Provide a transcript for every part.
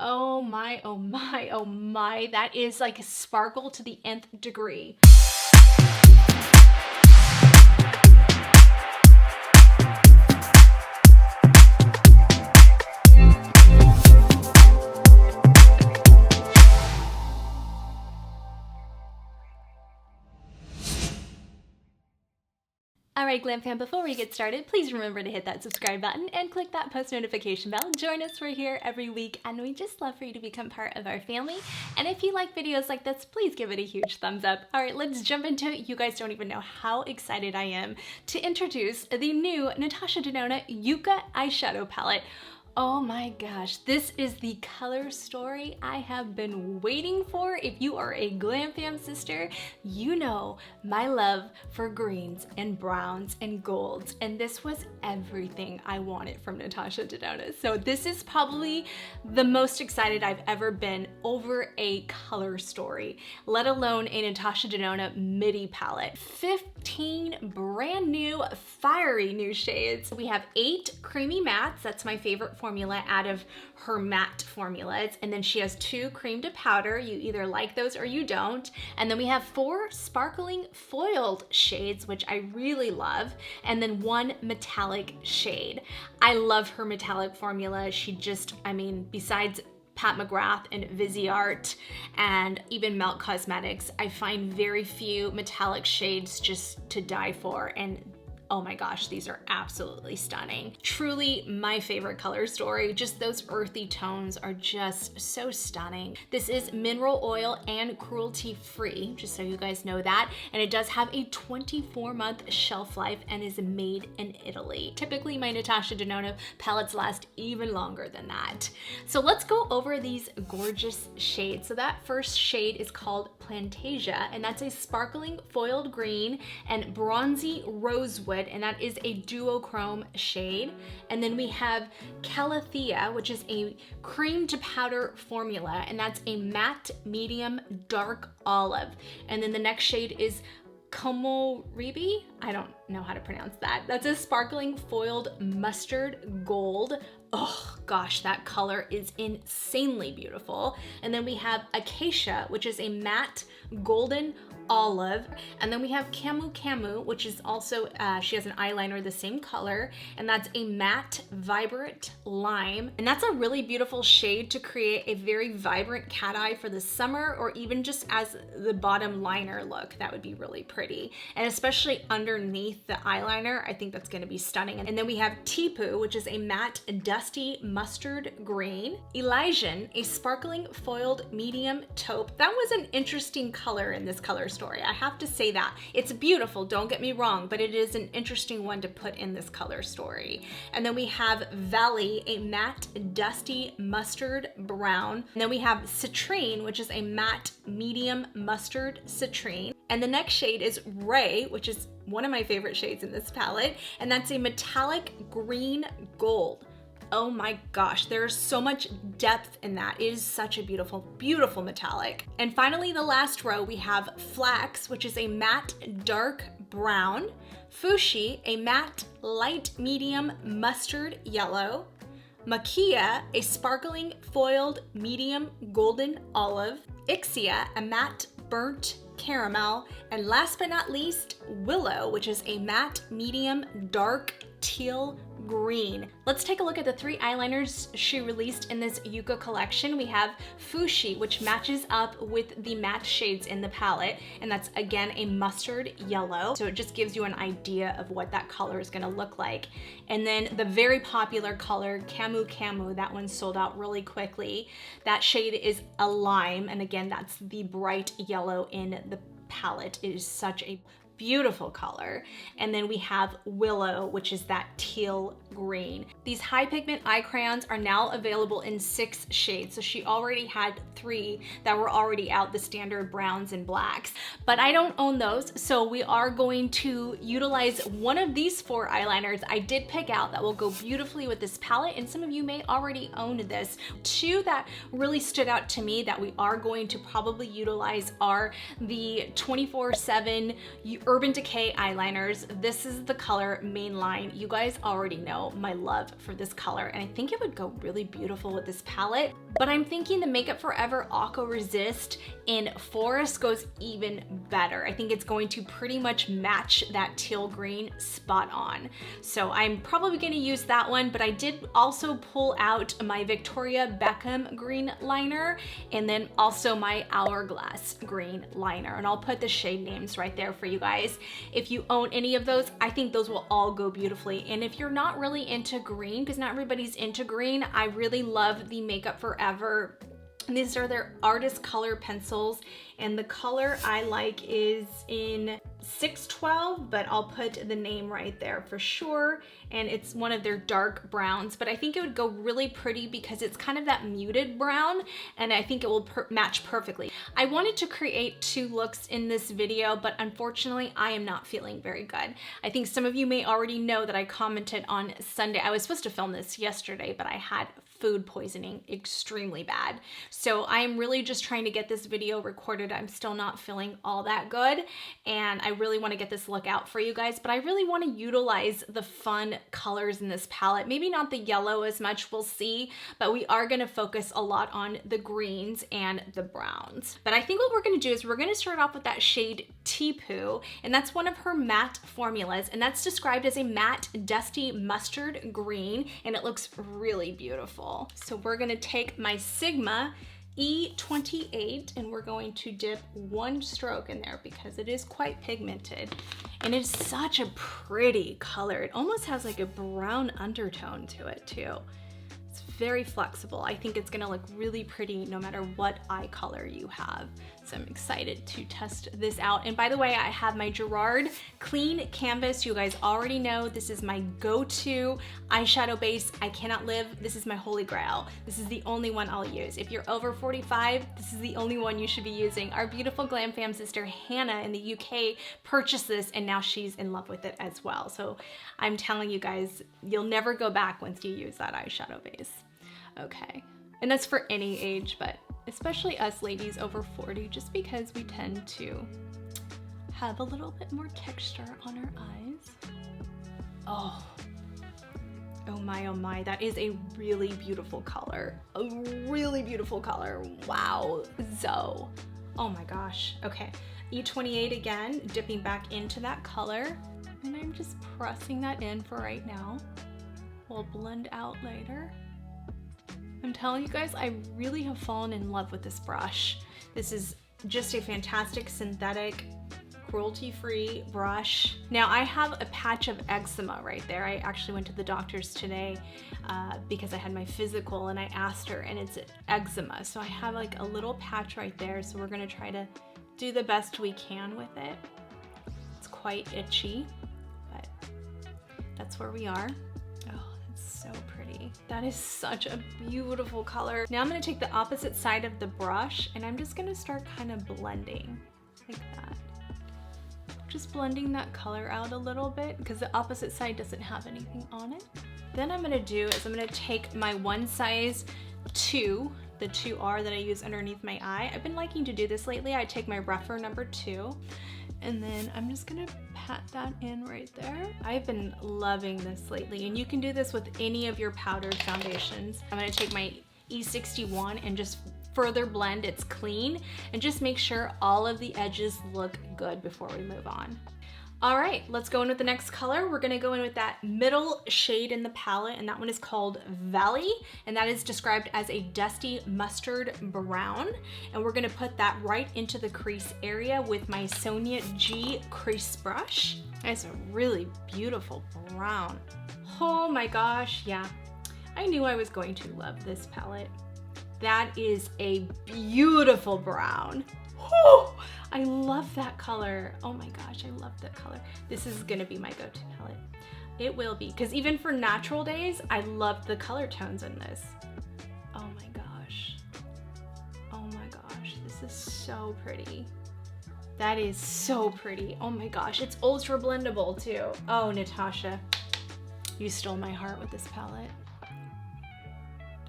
Oh my, oh my, oh my. That is like a sparkle to the nth degree. Alright Glam Fam, before we get started, please remember to hit that subscribe button and click that post notification bell. Join us, we're here every week and we just love for you to become part of our family. And if you like videos like this, please give it a huge thumbs up. Alright, let's jump into it. You guys don't even know how excited I am to introduce the new Natasha Denona Yucca eyeshadow palette. Oh my gosh, this is the color story I have been waiting for. If you are a Glam Fam sister, you know my love for greens and browns and golds, and this was everything I wanted from Natasha Denona. So this is probably the most excited I've ever been over a color story, let alone a Natasha Denona midi palette. 15 brand new, fiery new shades. We have 8 creamy mattes, that's my favorite formula out of her matte formulas, and then she has 2 cream to powder. You either like those or you don't. And then we have 4 sparkling foiled shades, which I really love, and then 1 metallic shade. I love her metallic formula. She just, I mean, besides Pat McGrath and Viseart and even Melt Cosmetics, I find very few metallic shades just to die for, and oh my gosh, these are absolutely stunning. Truly my favorite color story. Just those earthy tones are just so stunning. This is mineral oil and cruelty free, just so you guys know that. And it does have a 24-month shelf life and is made in Italy. Typically my Natasha Denona palettes last even longer than that. So let's go over these gorgeous shades. So that first shade is called Plantasia, and that's a sparkling foiled green and bronzy rosewood, and that is a duochrome shade. And then we have Calathea, which is a cream to powder formula, and that's a matte medium dark olive. And then the next shade is Komoribi. I don't know how to pronounce that. That's a sparkling foiled mustard gold. Oh gosh, that color is insanely beautiful. And then we have Acacia, which is a matte golden olive. And then we have Camu Camu, which is also, she has an eyeliner the same color, and that's a matte vibrant lime. And that's a really beautiful shade to create a very vibrant cat eye for the summer, or even just as the bottom liner look. That would be really pretty. And especially underneath the eyeliner, I think that's gonna be stunning. And then we have Tipu, which is a matte dusty mustard green. Elysian, a sparkling foiled medium taupe. That was an interesting color in this color story. I have to say that. It's beautiful, don't get me wrong, but it is an interesting one to put in this color story. And then we have Valley, a matte dusty mustard brown. And then we have Citrine, which is a matte medium mustard citrine. And the next shade is Ray, which is one of my favorite shades in this palette, and that's a metallic green gold. Oh my gosh, there's so much depth in that. It is such a beautiful, beautiful metallic. And finally, the last row, we have Flax, which is a matte dark brown. Fuchsia, a matte light medium mustard yellow. Maquia, a sparkling foiled medium golden olive. Ixia, a matte burnt caramel. And last but not least, Willow, which is a matte medium dark teal green. Let's take a look at the 3 eyeliners she released in this Yucca collection. We have Fuchsia, which matches up with the matte shades in the palette, and that's again a mustard yellow, so it just gives you an idea of what that color is going to look like. And then the very popular color Camu Camu, that one sold out really quickly. That shade is a lime, and again that's the bright yellow in the palette. It is such a beautiful color. And then we have Willow, which is that teal green. These high pigment eye crayons are now available in 6 shades. So she already had 3 that were already out, the standard browns and blacks, but I don't own those. So we are going to utilize one of these 4 eyeliners I did pick out that will go beautifully with this palette. And some of you may already own this. 2 that really stood out to me that we are going to probably utilize are the 24/7 Urban Decay eyeliners. This is the color Mainline. You guys already know my love for this color, and I think it would go really beautiful with this palette. But I'm thinking the Makeup Forever Aqua Resist in Forest goes even better. I think it's going to pretty much match that teal green spot on. So I'm probably gonna use that one, but I did also pull out my Victoria Beckham green liner and then also my Hourglass green liner. And I'll put the shade names right there for you guys. If you own any of those, I think those will all go beautifully. And if you're not really into green, because not everybody's into green, I really love the Makeup Forever. These are their artist color pencils, and the color I like is in 612, but I'll put the name right there for sure. And it's one of their dark browns, but I think it would go really pretty because it's kind of that muted brown, and I think it will match perfectly. I wanted to create 2 looks in this video, but unfortunately I am not feeling very good. I think some of you may already know that I commented on Sunday. I was supposed to film this yesterday, but I had food poisoning extremely bad. So I'm really just trying to get this video recorded. I'm still not feeling all that good, and I really want to get this look out for you guys, but I really want to utilize the fun colors in this palette. Maybe not the yellow as much, we'll see, but we are going to focus a lot on the greens and the browns. But I think what we're going to do is we're going to start off with that shade Teapoo, and that's one of her matte formulas, and that's described as a matte dusty mustard green, and it looks really beautiful. So we're going to take my Sigma E28 and we're going to dip 1 stroke in there because it is quite pigmented, and it's such a pretty color. It almost has like a brown undertone to it too. It's very flexible. I think it's gonna look really pretty no matter what eye color you have. So I'm excited to test this out. And by the way, I have my Gerard Clean Canvas. You guys already know this is my go-to eyeshadow base. I cannot live. This is my holy grail. This is the only one I'll use. If you're over 45, this is the only one you should be using. Our beautiful Glam Fam sister Hannah in the UK purchased this, and now she's in love with it as well. So I'm telling you guys, you'll never go back once you use that eyeshadow base. Okay, and that's for any age, but especially us ladies over 40, just because we tend to have a little bit more texture on our eyes. Oh my, that is a really beautiful color. A really beautiful color. Wow, Zoe. Oh my gosh. Okay, E28 again, dipping back into that color, and I'm just pressing that in for right now. We'll blend out later. I'm telling you guys, I really have fallen in love with this brush. This is just a fantastic synthetic, cruelty-free brush. Now I have a patch of eczema right there. I actually went to the doctor's today because I had my physical, and I asked her, and it's eczema. So I have like a little patch right there. So we're gonna try to do the best we can with it. It's quite itchy, but that's where we are. So pretty. That is such a beautiful color. Now I'm gonna take the opposite side of the brush, and I'm just gonna start kind of blending like that. Just blending that color out a little bit because the opposite side doesn't have anything on it. Then I'm gonna do is I'm gonna take my 1 size 2, the 2R that I use underneath my eye. I've been liking to do this lately. I take my rougher number 2, and then I'm just gonna pat that in right there. I've been loving this lately, and you can do this with any of your powdered foundations. I'm gonna take my E61 and just further blend. It's clean, and just make sure all of the edges look good before we move on. All right, let's go in with the next color. We're gonna go in with that middle shade in the palette, and that one is called Valley, and that is described as a dusty mustard brown. And we're gonna put that right into the crease area with my Sonia G crease brush. It's a really beautiful brown. Oh my gosh, yeah. I knew I was going to love this palette. That is a beautiful brown. Whew, I love that color. Oh my gosh, I love that color. This is gonna be my go-to palette. It will be, because even for natural days, I love the color tones in this. Oh my gosh. Oh my gosh, this is so pretty. That is so pretty. Oh my gosh, it's ultra blendable too. Oh, Natasha, you stole my heart with this palette.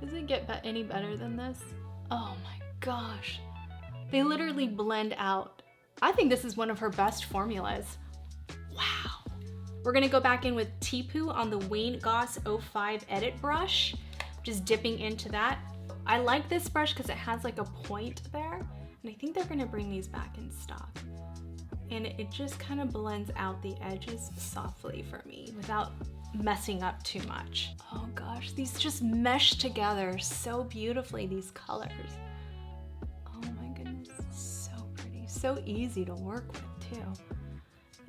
Does it get any better than this? Oh my gosh. They literally blend out. I think this is one of her best formulas. Wow. We're gonna go back in with Tipu on the Wayne Goss 05 Edit brush, just dipping into that. I like this brush because it has like a point there, and I think they're gonna bring these back in stock. And it just kind of blends out the edges softly for me without messing up too much. Oh gosh, these just mesh together so beautifully, these colors. Oh my goodness, so pretty, so easy to work with too.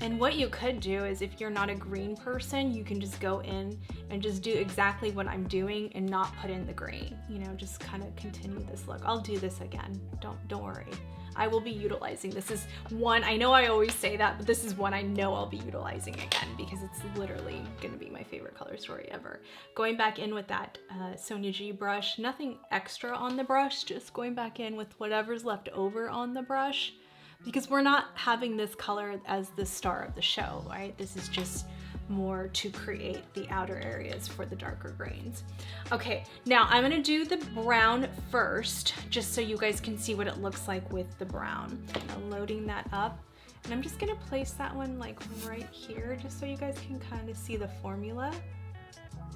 And what you could do is, if you're not a green person, you can just go in and just do exactly what I'm doing and not put in the green. You know, just kind of continue this look. I'll do this again, don't worry. I will be utilizing, this is one, I know I always say that, but this is one I know I'll be utilizing again because it's literally gonna be my favorite color story ever. Going back in with that Sonia G brush, nothing extra on the brush, just going back in with whatever's left over on the brush, because we're not having this color as the star of the show, right? This is just more to create the outer areas for the darker grains. Okay, now I'm gonna do the brown first, just so you guys can see what it looks like with the brown. I'm loading that up, and I'm just gonna place that one like right here, just so you guys can kind of see the formula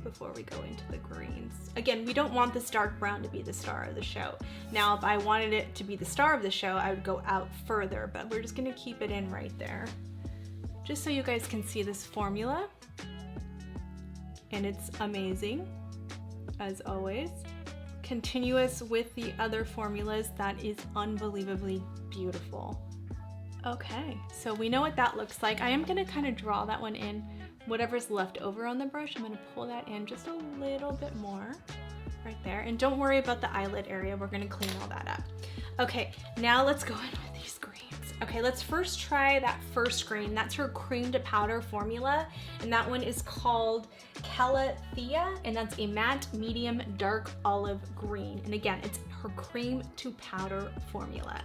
before we go into the greens. Again, we don't want this dark brown to be the star of the show. Now, if I wanted it to be the star of the show, I would go out further, but we're just gonna keep it in right there, just so you guys can see this formula. And it's amazing, as always. Continuous with the other formulas, that is unbelievably beautiful. Okay, so we know what that looks like. I am gonna kind of draw that one in. Whatever's left over on the brush, I'm gonna pull that in just a little bit more, right there. And don't worry about the eyelid area, we're gonna clean all that up. Okay, now let's go in with these greens. Okay, let's first try that first green. That's her cream to powder formula, and that one is called Calathea, and that's a matte medium dark olive green. And again, it's her cream to powder formula.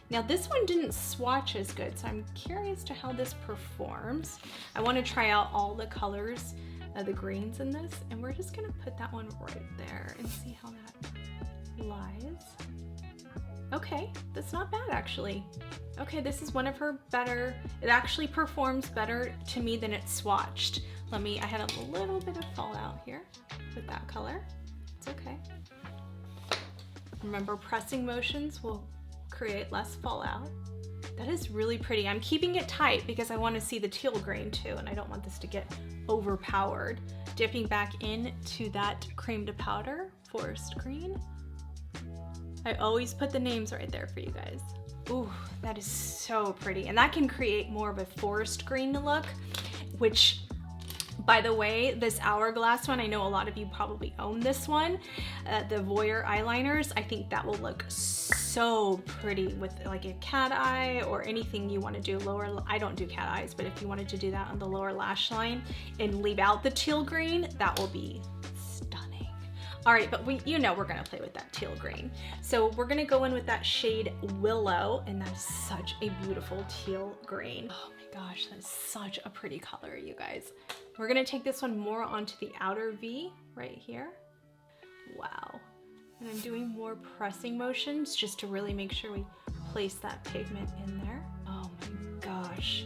Now this one didn't swatch as good, so I'm curious to how this performs. I want to try out all the colors of the greens in this, and we're just gonna put that one right there and see how that lies. Okay, that's not bad actually. Okay, this is one of her better, it actually performs better to me than it swatched. I had a little bit of fallout here with that color. It's okay. Remember, pressing motions will create less fallout. That is really pretty. I'm keeping it tight because I want to see the teal grain too, and I don't want this to get overpowered. Dipping back into that cream to powder forest green. I always put the names right there for you guys. Ooh, that is so pretty. And that can create more of a forest green look, which, by the way, this Hourglass one, I know a lot of you probably own this one, the Voyeur eyeliners. I think that will look so pretty with like a cat eye or anything you want to do lower. I don't do cat eyes, but if you wanted to do that on the lower lash line and leave out the teal green, that will be stunning. All right, but you know we're gonna play with that teal green. So we're gonna go in with that shade Willow, and that is such a beautiful teal green. Oh my gosh, that is such a pretty color, you guys. We're gonna take this one more onto the outer V right here. Wow. And I'm doing more pressing motions just to really make sure we place that pigment in there. Oh my gosh.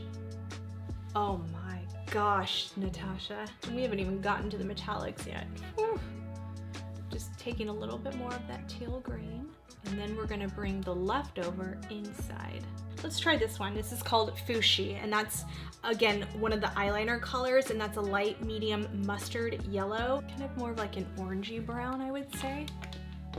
Oh my gosh, Natasha. And we haven't even gotten to the metallics yet. Whew. Just taking a little bit more of that teal green, and then we're gonna bring the leftover inside. Let's try this one. This is called Fuchsia, and that's, again, one of the eyeliner colors, and that's a light medium mustard yellow, kind of more of like an orangey brown, I would say.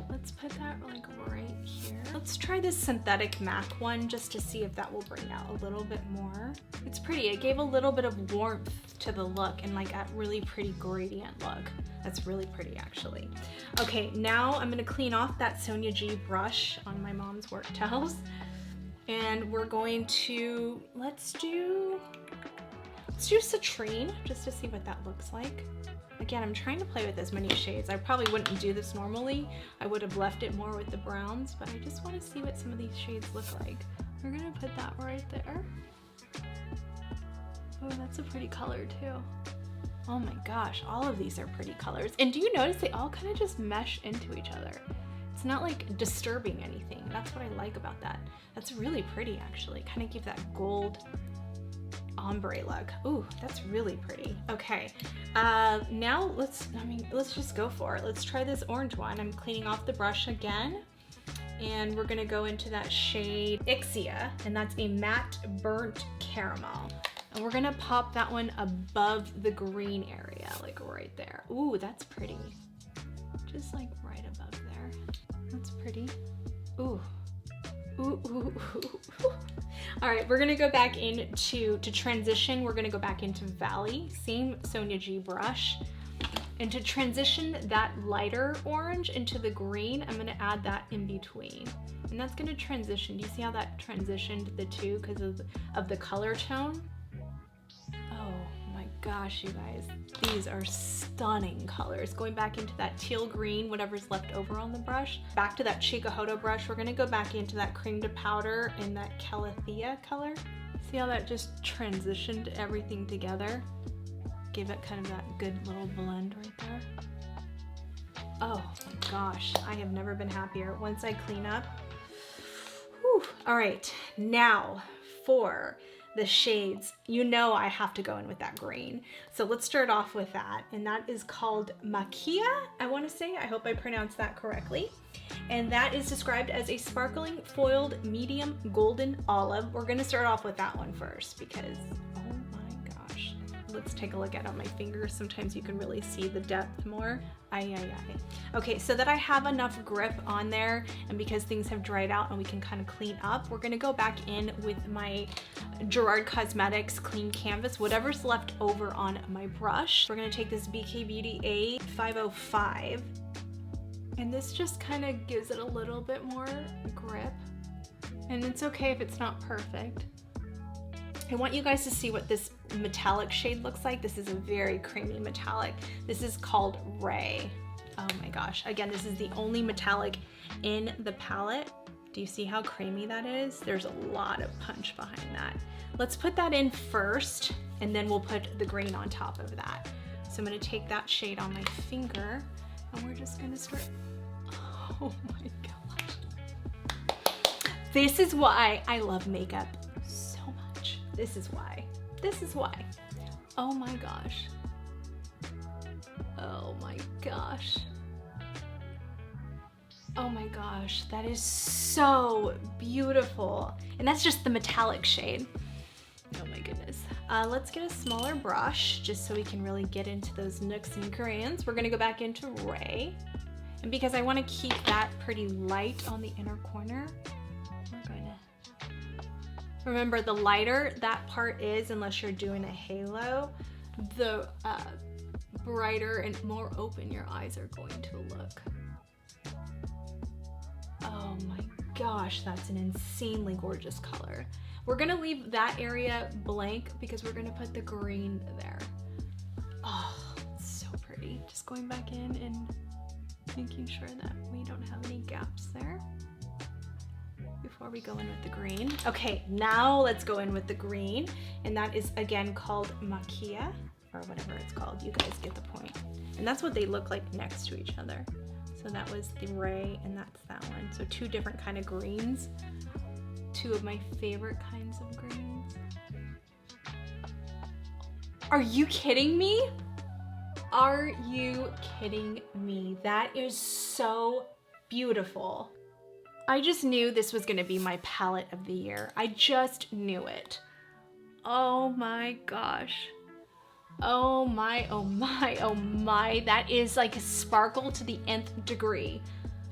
Let's put that like right here. Let's try this synthetic MAC one just to see if that will bring out a little bit more. It's pretty. It gave a little bit of warmth to the look and like a really pretty gradient look. That's really pretty actually. Okay, now I'm gonna clean off that Sonia G brush on my mom's work towels. And we're going to, let's do Citrine just to see what that looks like. Again, I'm trying to play with as many shades. I probably wouldn't do this normally. I would have left it more with the browns, but I just want to see what some of these shades look like. We're gonna put that right there. Oh, that's a pretty color too. Oh my gosh, all of these are pretty colors. And do you notice they all kind of just mesh into each other? It's not like disturbing anything. That's what I like about that. That's really pretty actually. Kind of give that gold ombre look. Ooh, that's really pretty. Okay, now let's just go for it. Let's try this orange one. I'm cleaning off the brush again, and we're gonna go into that shade Ixia, and that's a matte burnt caramel. And we're gonna pop that one above the green area, like right there. Ooh, that's pretty. Just like right above there. That's pretty. Ooh. Ooh, ooh, ooh, ooh. All right, we're gonna go back into, to transition, we're gonna go back into Valley, same Sonia G brush. And to transition that lighter orange into the green, I'm gonna add that in between. And that's gonna transition. Do you see how that transitioned the two because of the color tone? Oh my gosh, you guys, these are stunning colors. Going back into that teal green, whatever's left over on the brush. Back to that Chikuhodo brush, we're gonna go back into that cream to powder in that Calathea color. See how that just transitioned everything together? Give it kind of that good little blend right there. Oh my gosh, I have never been happier. Once I clean up, whew. All right, now for the shades, you know I have to go in with that green. So let's start off with that, and that is called Maquia, I wanna say. I hope I pronounced that correctly. And that is described as a sparkling foiled medium golden olive. We're gonna start off with that one first because, oh my gosh. Let's take a look at it on my fingers. Sometimes you can really see the depth more. Ay, ay, ay. Okay, so that I have enough grip on there, and because things have dried out and we can kind of clean up, we're gonna go back in with my Gerard Cosmetics clean canvas, whatever's left over on my brush. We're gonna take this BK Beauty A505, and this just kind of gives it a little bit more grip. And it's okay if it's not perfect. I want you guys to see what this metallic shade looks like. This is a very creamy metallic. This is called Ray. Oh my gosh. Again, this is the only metallic in the palette. Do you see how creamy that is? There's a lot of punch behind that. Let's put that in first, and then we'll put the green on top of that. So I'm gonna take that shade on my finger, and we're just gonna start, oh my gosh. This is why I love makeup so much. This is why. This is why. Oh my gosh. Oh my gosh. Oh my gosh, that is so beautiful. And that's just the metallic shade. Oh my goodness. Let's get a smaller brush just so we can really get into those nooks and crannies. We're gonna go back into Ray. And because I wanna keep that pretty light on the inner corner, we're gonna, remember the lighter that part is, unless you're doing a halo, the brighter and more open your eyes are going to look. Oh my gosh, that's an insanely gorgeous color. We're gonna leave that area blank because we're gonna put the green there. Oh, it's so pretty. Just going back in and making sure that we don't have any gaps there before we go in with the green. Okay, now let's go in with the green, and that is again called Maquia, or whatever it's called. You guys get the point. And that's what they look like next to each other. So that was the Ray, and that's that one. So two different kind of greens. Two of my favorite kinds of greens. Are you kidding me? Are you kidding me? That is so beautiful. I just knew this was gonna be my palette of the year. I just knew it. Oh my gosh. Oh my, oh my, oh my. That is like a sparkle to the nth degree.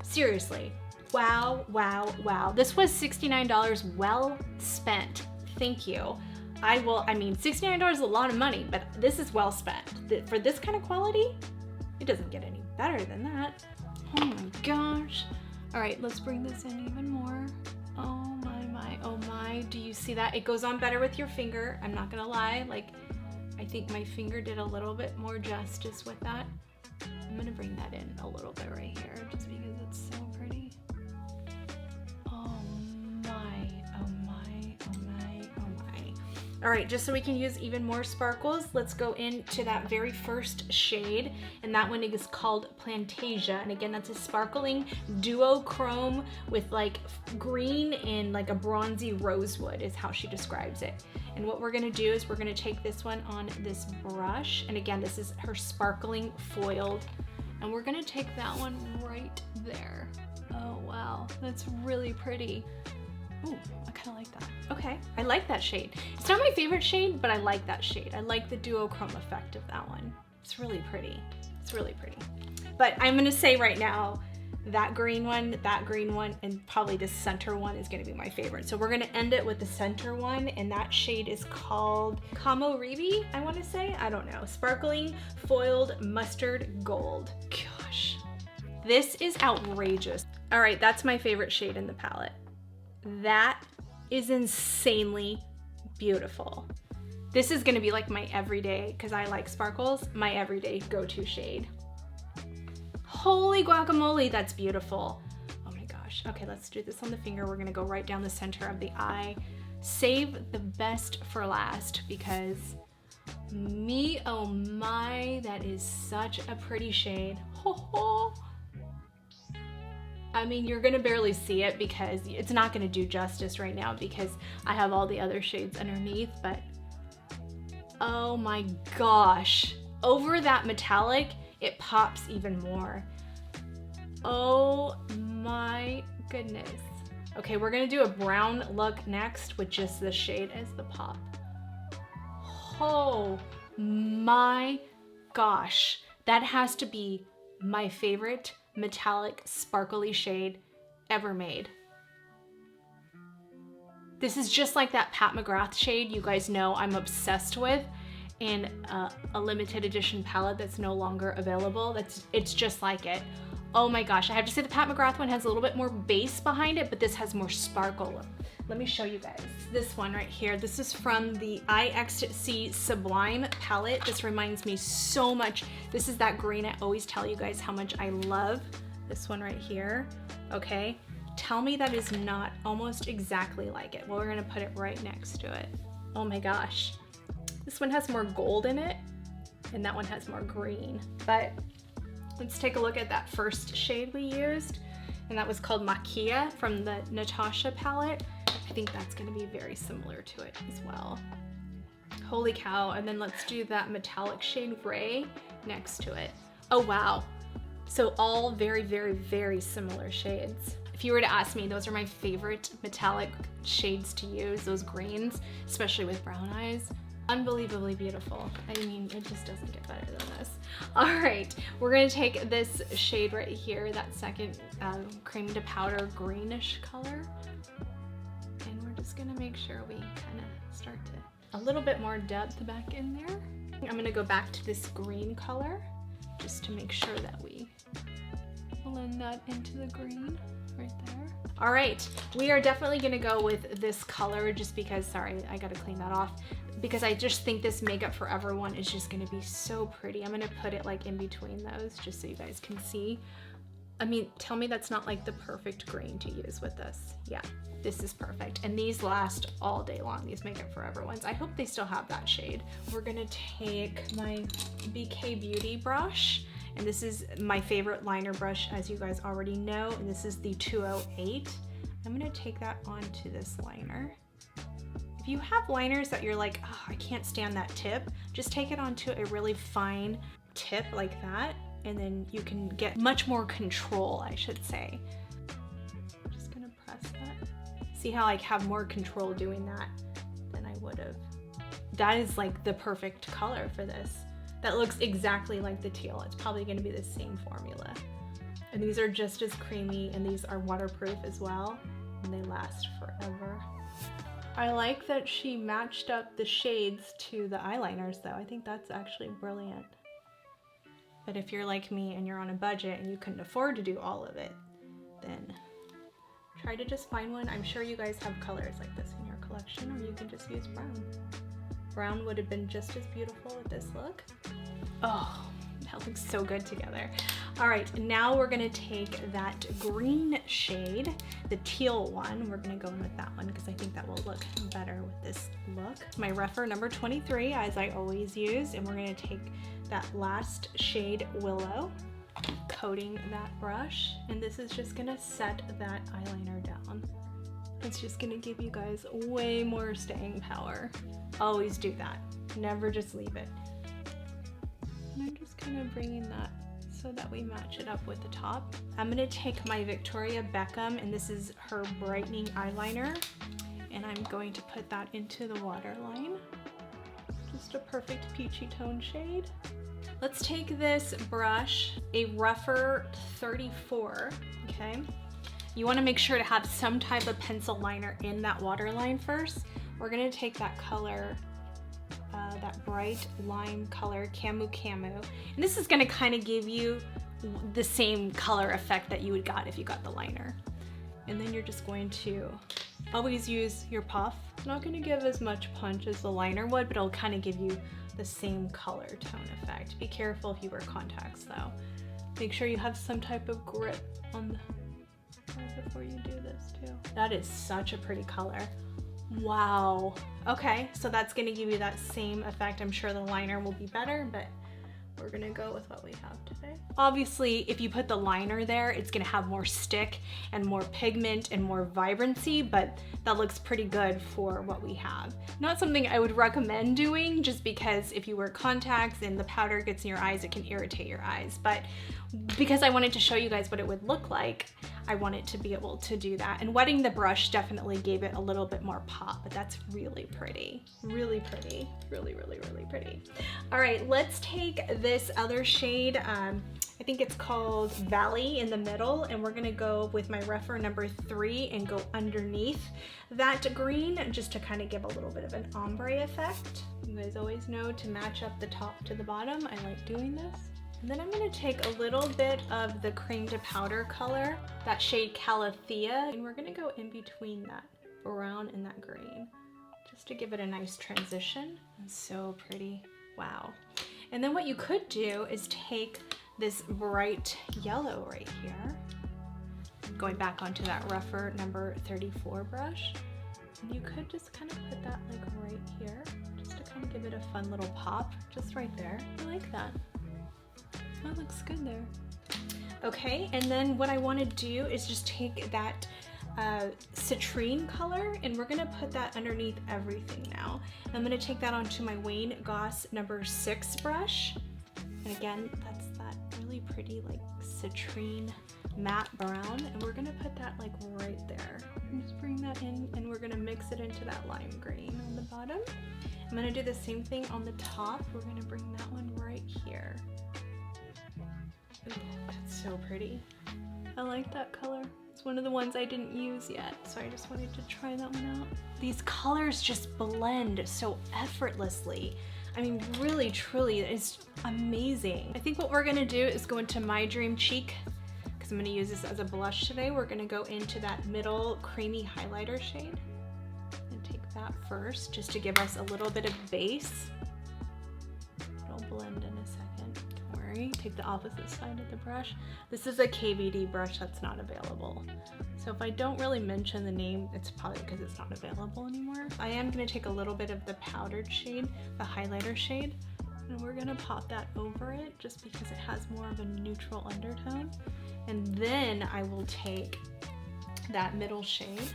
Seriously. Wow, wow, wow. This was $69 well spent. Thank you. I mean, $69 is a lot of money, but this is well spent. For this kind of quality, it doesn't get any better than that. Oh my gosh. All right, let's bring this in even more. Oh my, oh my. Do you see that? It goes on better with your finger. I'm not gonna lie. Like, I think my finger did a little bit more justice with that. I'm gonna bring that in a little bit right here just because it's so pretty. Oh my, oh my, oh my, oh my. All right, just so we can use even more sparkles, let's go into that very first shade, and that one is called Plantasia. And again, that's a sparkling duochrome with like green and like a bronzy rosewood is how she describes it. And what we're gonna do is we're gonna take this one on this brush, and again, this is her sparkling foiled, and we're gonna take that one right there. Oh wow, that's really pretty. Ooh, I kind of like that. Okay, I like that shade. It's not my favorite shade, but I like that shade. I like the duochrome effect of that one. It's really pretty. It's really pretty. But I'm gonna say right now, that green one, and probably this center one is gonna be my favorite. So we're gonna end it with the center one, and that shade is called Camo Ribi, I wanna say. I don't know. Sparkling Foiled Mustard Gold. Gosh, this is outrageous. All right, that's my favorite shade in the palette. That is insanely beautiful. This is gonna be like my everyday, because I like sparkles, my everyday go-to shade. Holy guacamole, that's beautiful. Oh my gosh. Okay, let's do this on the finger. We're gonna go right down the center of the eye. Save the best for last, because me, oh my, that is such a pretty shade. Ho ho. I mean, you're gonna barely see it because it's not gonna do justice right now because I have all the other shades underneath, but oh my gosh. Over that metallic, it pops even more. Oh my goodness. Okay, we're gonna do a brown look next with just this shade as the pop. Oh my gosh. That has to be my favorite metallic sparkly shade ever made. This is just like that Pat McGrath shade you guys know I'm obsessed with, in a limited edition palette that's no longer available. It's just like it. Oh my gosh, I have to say the Pat McGrath one has a little bit more base behind it, but this has more sparkle. Let me show you guys. This one right here, this is from the iEcstasy Sublime palette. This reminds me so much. This is that green I always tell you guys how much I love. This one right here, okay? Tell me that is not almost exactly like it. Well, we're gonna put it right next to it. Oh my gosh. This one has more gold in it, and that one has more green. But let's take a look at that first shade we used, and that was called Maquia from the Natasha palette. I think that's gonna be very similar to it as well. Holy cow, and then let's do that metallic shade Ray next to it. Oh wow. So all very, very, very similar shades. If you were to ask me, those are my favorite metallic shades to use, those greens, especially with brown eyes. Unbelievably beautiful. I mean, it just doesn't get better than this. All right, we're gonna take this shade right here, that second cream to powder greenish color, and we're just gonna make sure we kind of start to, a little bit more depth back in there. I'm gonna go back to this green color just to make sure that we blend that into the green right there. All right, we are definitely gonna go with this color just because, sorry, I gotta clean that off, because I just think this Makeup Forever one is just gonna be so pretty. I'm gonna put it like in between those just so you guys can see. I mean, tell me that's not like the perfect green to use with this. Yeah, this is perfect. And these last all day long, these Makeup Forever ones. I hope they still have that shade. We're gonna take my BK Beauty brush, and this is my favorite liner brush, as you guys already know, and this is the 208. I'm gonna take that onto this liner. If you have liners that you're like, oh, I can't stand that tip, just take it onto a really fine tip like that, and then you can get much more control, I should say. I'm just gonna press that. See how I have more control doing that than I would have. That is like the perfect color for this. That looks exactly like the teal. It's probably gonna be the same formula. And these are just as creamy, and these are waterproof as well, and they last forever. I like that she matched up the shades to the eyeliners though. I think that's actually brilliant. But if you're like me and you're on a budget and you couldn't afford to do all of it, then try to just find one. I'm sure you guys have colors like this in your collection, or you can just use brown. Brown would have been just as beautiful with this look. Oh, how It looks so good together. All right, now we're gonna take that green shade, the teal one. We're gonna go in with that one because I think that will look better with this look. My rougher number 23, as I always use, and we're gonna take that last shade Willow, coating that brush, and this is just gonna set that eyeliner down. It's just gonna give you guys way more staying power. Always do that, never just leave it. And I'm just kind of bringing that so that we match it up with the top. I'm gonna take my Victoria Beckham, and this is her brightening eyeliner, and I'm going to put that into the waterline. Just a perfect peachy tone shade. Let's take this brush, a rougher 34, okay? You wanna make sure to have some type of pencil liner in that waterline first. We're gonna take that color, that bright lime color, Camu Camu. And this is gonna kind of give you the same color effect that you would got if you got the liner. And then you're just going to always use your puff. It's not gonna give as much punch as the liner would, but it'll kind of give you the same color tone effect. Be careful if you wear contacts though. Make sure you have some type of grip on the right before you do this too. That is such a pretty color. Wow. Okay, so that's gonna give you that same effect. I'm sure the liner will be better, but we're gonna go with what we have today. Obviously, if you put the liner there, it's gonna have more stick and more pigment and more vibrancy, but that looks pretty good for what we have. Not something I would recommend doing, just because if you wear contacts and the powder gets in your eyes, it can irritate your eyes. But because I wanted to show you guys what it would look like, I wanted to be able to do that. And wetting the brush definitely gave it a little bit more pop, but that's really pretty. Really pretty. Really, really, really pretty. All right, let's take this other shade. I think it's called Valley in the middle, and we're gonna go with my rougher number 3 and go underneath that green just to kind of give a little bit of an ombre effect. You guys always know to match up the top to the bottom. I like doing this. And then I'm gonna take a little bit of the cream to powder color, that shade Calathea, and we're gonna go in between that brown and that green, just to give it a nice transition. It's so pretty, wow. And then what you could do is take this bright yellow right here, going back onto that rougher number 34 brush, and you could just kind of put that like right here, just to kind of give it a fun little pop, just right there. I like that. That looks good there. Okay, and then what I want to do is just take that citrine color, and we're gonna put that underneath everything now. I'm gonna take that onto my Wayne Goss number 6 brush, and again, that's that really pretty like citrine matte brown, and we're gonna put that like right there. Just bring that in, and we're gonna mix it into that lime green on the bottom. I'm gonna do the same thing on the top. We're gonna bring that one right here. Ooh, that's so pretty. I like that color. It's one of the ones I didn't use yet, so I just wanted to try that one out. These colors just blend so effortlessly. I mean, really, truly, it's amazing. I think what we're gonna do is go into My Dream Cheek, because I'm gonna use this as a blush today. We're gonna go into that middle creamy highlighter shade and take that first, just to give us a little bit of base. It'll blend in a second. Take the opposite side of the brush. This is a KVD brush that's not available. So if I don't really mention the name, it's probably because it's not available anymore. I am gonna take a little bit of the powdered shade, the highlighter shade, and we're gonna pop that over it just because it has more of a neutral undertone. And then I will take that middle shade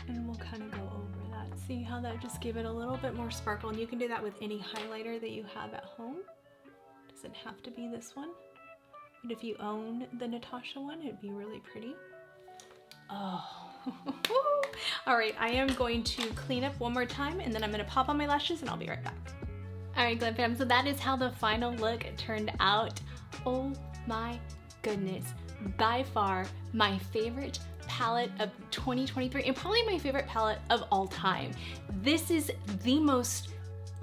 and we'll kind of go over that. See how that just gave it a little bit more sparkle, and you can do that with any highlighter that you have at home. Doesn't have to be this one, but if you own the Natasha one, it'd be really pretty. Oh, all right, I am going to clean up one more time, and then I'm gonna pop on my lashes and I'll be right back. All right, Glam Fam, so that is how the final look turned out. Oh my goodness, by far my favorite palette of 2023, and probably my favorite palette of all time. This is the most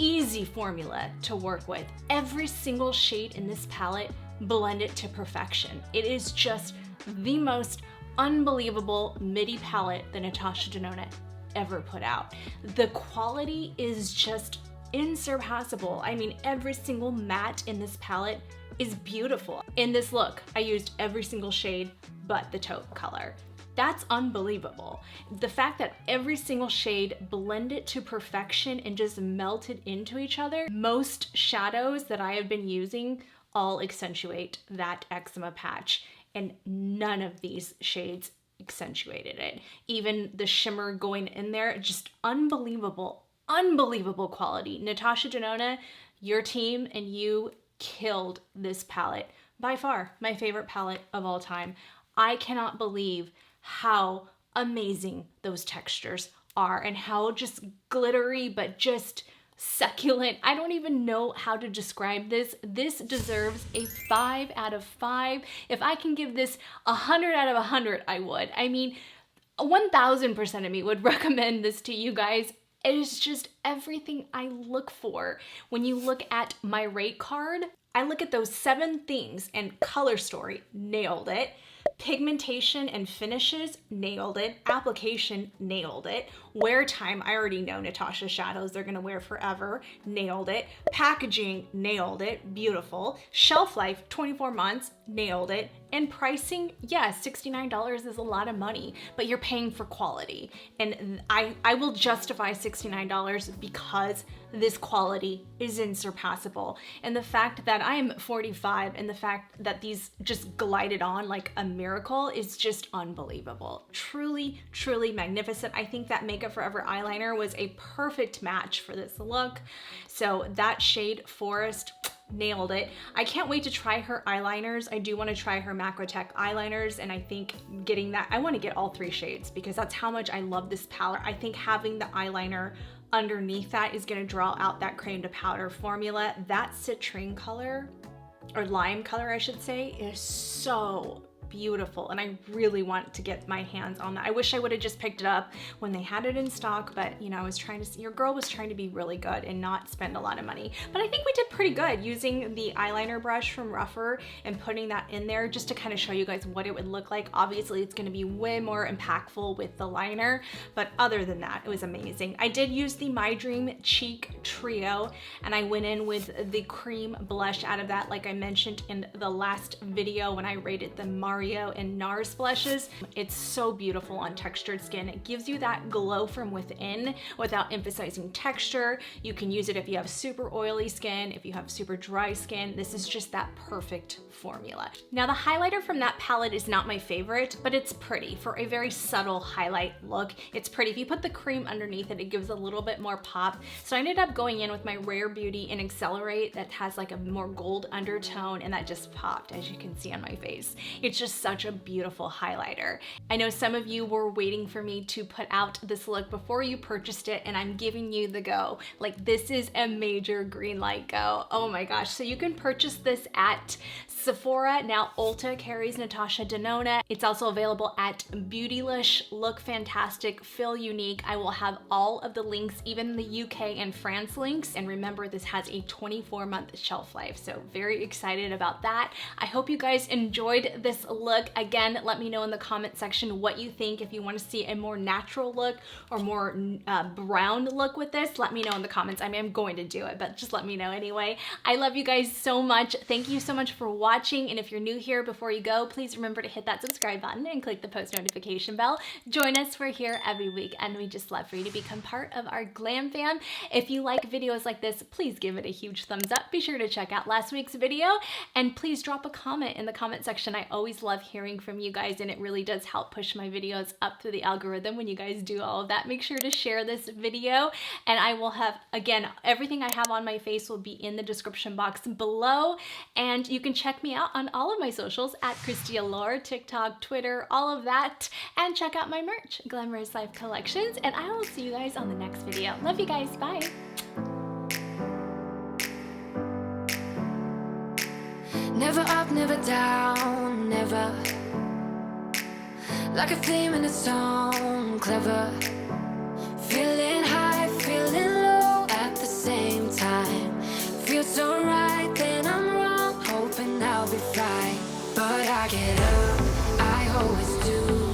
easy formula to work with. Every single shade in this palette blended to perfection. It is just the most unbelievable midi palette that Natasha Denona ever put out. The quality is just insurpassable. I mean, every single matte in this palette is beautiful. In this look, I used every single shade but the taupe color. That's unbelievable. The fact that every single shade blended to perfection and just melted into each other. Most shadows that I have been using all accentuate that eczema patch, and none of these shades accentuated it. Even the shimmer going in there, just unbelievable, unbelievable quality. Natasha Denona, your team and you killed this palette. By far, my favorite palette of all time. I cannot believe how amazing those textures are and how just glittery but just succulent. I don't even know how to describe this. This deserves a 5 out of 5. If I can give this 100 out of 100, I would. I mean, 1000% of me would recommend this to you guys. It is just everything I look for. When you look at my rate card, I look at those 7 things, and color story, nailed it. Pigmentation and finishes, nailed it. Application, nailed it. Wear time, I already know Natasha shadows they're gonna wear forever, nailed it. Packaging, nailed it, beautiful. Shelf life, 24 months, nailed it. And pricing, yes, $69 is a lot of money, but you're paying for quality. And I will justify $69 because this quality is unsurpassable. And the fact that I'm 45 and the fact that these just glided on like a miracle is just unbelievable. Truly, truly magnificent. I think that Makeup Forever eyeliner was a perfect match for this look. So that shade Forest, nailed it. I can't wait to try her eyeliners. I do want to try her Macrotech eyeliners, and I think getting that, I want to get all 3 shades because that's how much I love this palette. I think having the eyeliner underneath that is going to draw out that cream to powder formula. That citrine color, or lime color I should say, is so beautiful, and I really want to get my hands on that. I wish I would have just picked it up when they had it in stock, but you know, I was trying to, your girl was trying to be really good and not spend a lot of money. But I think we did pretty good using the eyeliner brush from Rougher and putting that in there just to kind of show you guys what it would look like. Obviously, it's going to be way more impactful with the liner, but other than that, it was amazing. I did use the My Dream Cheek Trio, and I went in with the cream blush out of that, like I mentioned in the last video when I rated the Mario and NARS blushes. It's so beautiful on textured skin. It gives you that glow from within without emphasizing texture. You can use it if you have super oily skin, if you have super dry skin. This is just that perfect formula. Now the highlighter from that palette is not my favorite, but it's pretty for a very subtle highlight look. It's pretty. If you put the cream underneath it, it gives a little bit more pop. So I ended up going in with my Rare Beauty and Accelerate that has like a more gold undertone, and that just popped, as you can see on my face. It's just such a beautiful highlighter. I know some of you were waiting for me to put out this look before you purchased it, and I'm giving you the go. Like, this is a major green light go. Oh my gosh. So you can purchase this at Sephora. Now Ulta carries Natasha Denona. It's also available at Beautylish, Look Fantastic, Feel Unique. I will have all of the links, even the UK and France links. And remember, this has a 24-month shelf life. So very excited about that. I hope you guys enjoyed this look. Again, let me know in the comment section what you think. If you want to see a more natural look or more brown look with this, let me know in the comments. I mean, I'm going to do it, but just let me know anyway. I love you guys so much. Thank you so much for watching. And if you're new here, before you go, please remember to hit that subscribe button and click the post notification bell. Join us. We're here every week, and we just love for you to become part of our glam fam. If you like videos like this, please give it a huge thumbs up. Be sure to check out last week's video, and please drop a comment in the comment section. I always love hearing from you guys, and it really does help push my videos up through the algorithm when you guys do all of that. Make sure to share this video, and I will have, again, everything I have on my face will be in the description box below, and you can check me out on all of my socials at KristiAllure, TikTok, Twitter, all of that, and check out my merch, Glamorous Life Collections, and I will see you guys on the next video. Love you guys. Bye. Never up, never down, never. Like a theme in a song, clever. Feeling high, feeling low at the same time. Feels so right, then I'm wrong, hoping I'll be fine. But I get up, I always do.